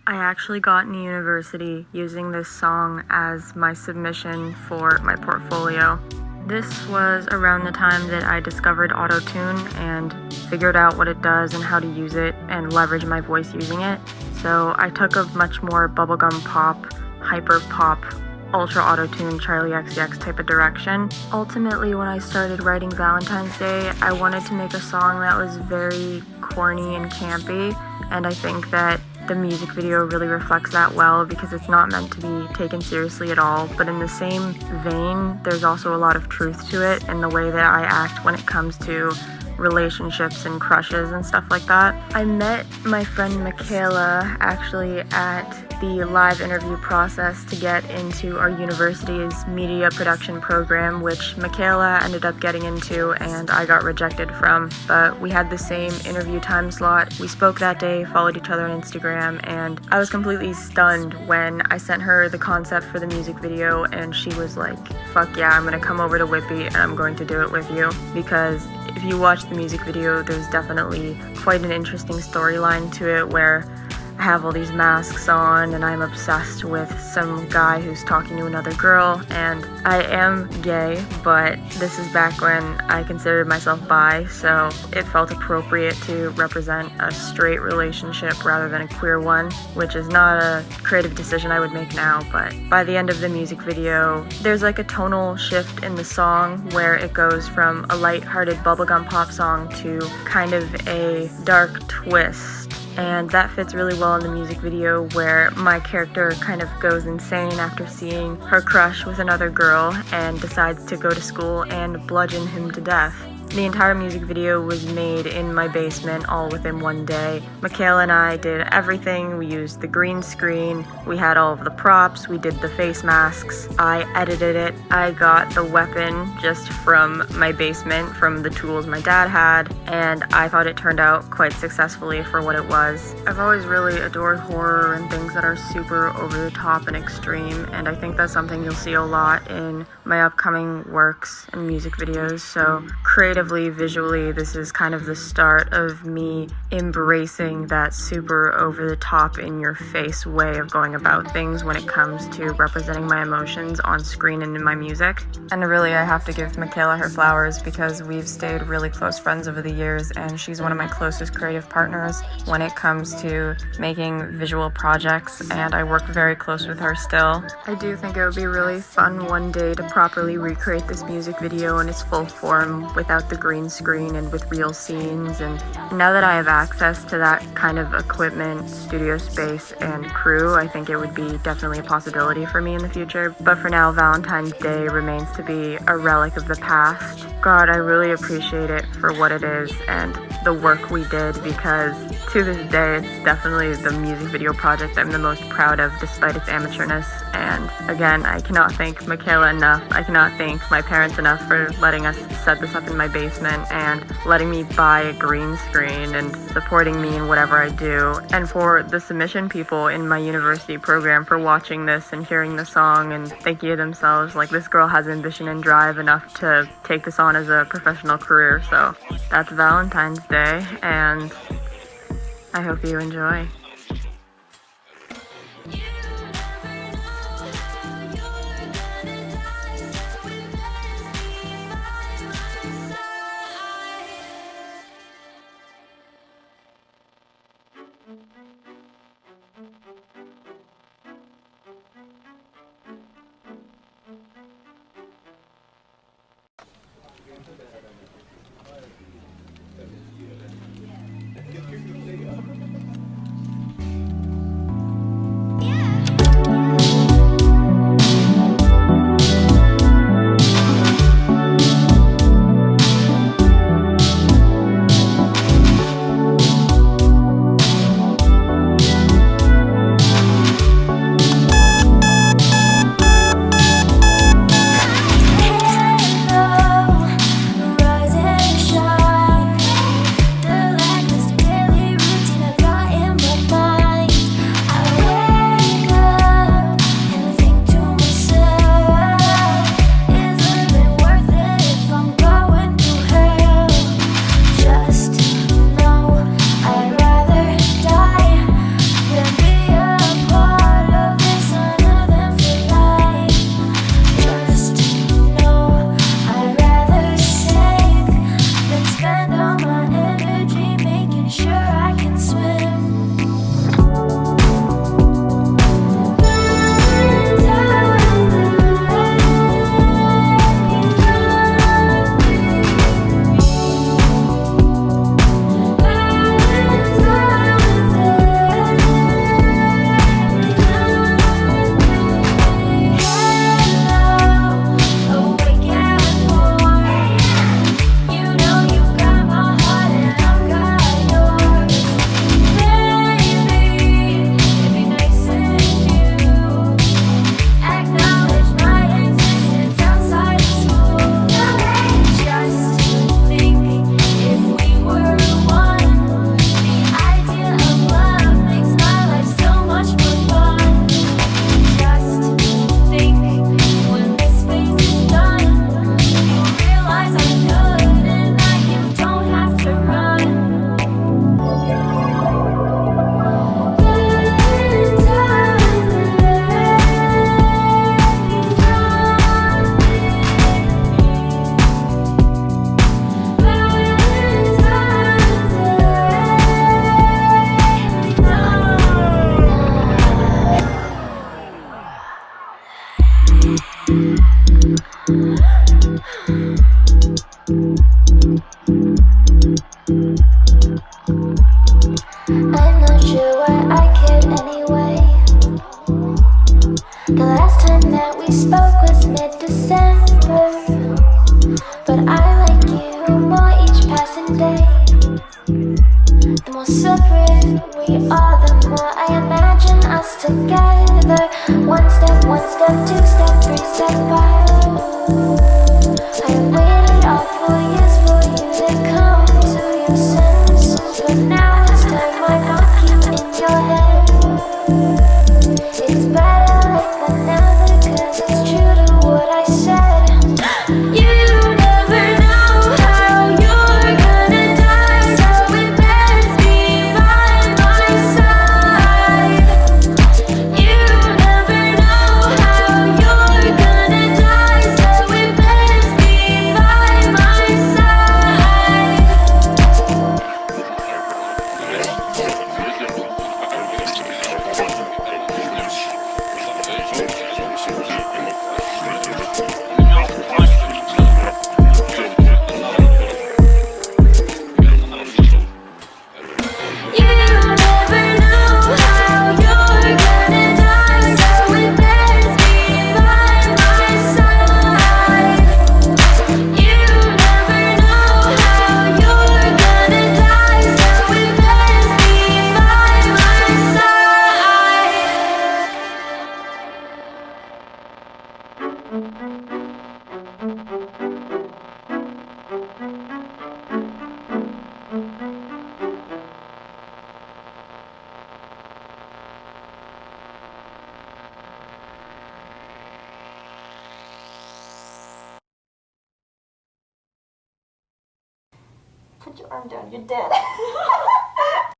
I actually got into university using this song as my submission for my portfolio. This was around the time that I discovered Auto-Tune and figured out what it does and how to use it and leverage my voice using it. So I took a much more bubblegum pop, hyper pop, ultra Auto-Tune, Charlie XCX type of direction. Ultimately, when I started writing Valentine's Day, I wanted to make a song that was very corny and campy, and I think that the music video really reflects that well because it's not meant to be taken seriously at all, but in the same vein, there's also a lot of truth to it in the way that I act when it comes to relationships and crushes and stuff like that. I met my friend Michaela actually at the live interview process to get into our university's media production program, which Michaela ended up getting into and I got rejected from, but we had the same interview time slot. We spoke that day, followed each other on Instagram, and I was completely stunned when I sent her the concept for the music video and she was like, fuck yeah, I'm gonna come over to Whippy and I'm going to do it with you. Because if you watch the music video, there's definitely quite an interesting storyline to it where I have all these masks on and I'm obsessed with some guy who's talking to another girl, and I am gay, but this is back when I considered myself bi, so it felt appropriate to represent a straight relationship rather than a queer one, which is not a creative decision I would make now. But by the end of the music video, there's like a tonal shift in the song where it goes from a light-hearted bubblegum pop song to kind of a dark twist. And that fits really well in the music video where my character kind of goes insane after seeing her crush with another girl and decides to go to school and bludgeon him to death. The entire music video was made in my basement all within one day. Michaela and I did everything. We used the green screen, we had all of the props, we did the face masks, I edited it. I got the weapon just from my basement, from the tools my dad had, and I thought it turned out quite successfully for what it was. I've always really adored horror and things that are super over the top and extreme, and I think that's something you'll see a lot in my upcoming works and music videos. So creatively, visually, this is kind of the start of me embracing that super over the top in your face way of going about things when it comes to representing my emotions on screen and in my music. And really, I have to give Michaela her flowers because we've stayed really close friends over the years, and she's one of my closest creative partners when it comes to making visual projects, and I work very close with her still. I do think it would be really fun one day to properly recreate this music video in its full form without the green screen and with real scenes, and now that I have access to that kind of equipment, studio space, and crew, I think it would be definitely a possibility for me in the future. But for now, Valentine's Day remains to be a relic of the past. God, I really appreciate it for what it is and the work we did, because to this day, it's definitely the music video project I'm the most proud of despite its amateurness. And again, I cannot thank Michaela enough. I cannot thank my parents enough for letting us set this up in my basement and letting me buy a green screen and supporting me in whatever I do. And for the submission people in my university program for watching this and hearing the song and thinking to themselves, like, this girl has ambition and drive enough to take this on as a professional career. So that's Valentine's Day, and I hope you enjoy. Put your arm down. You're dead.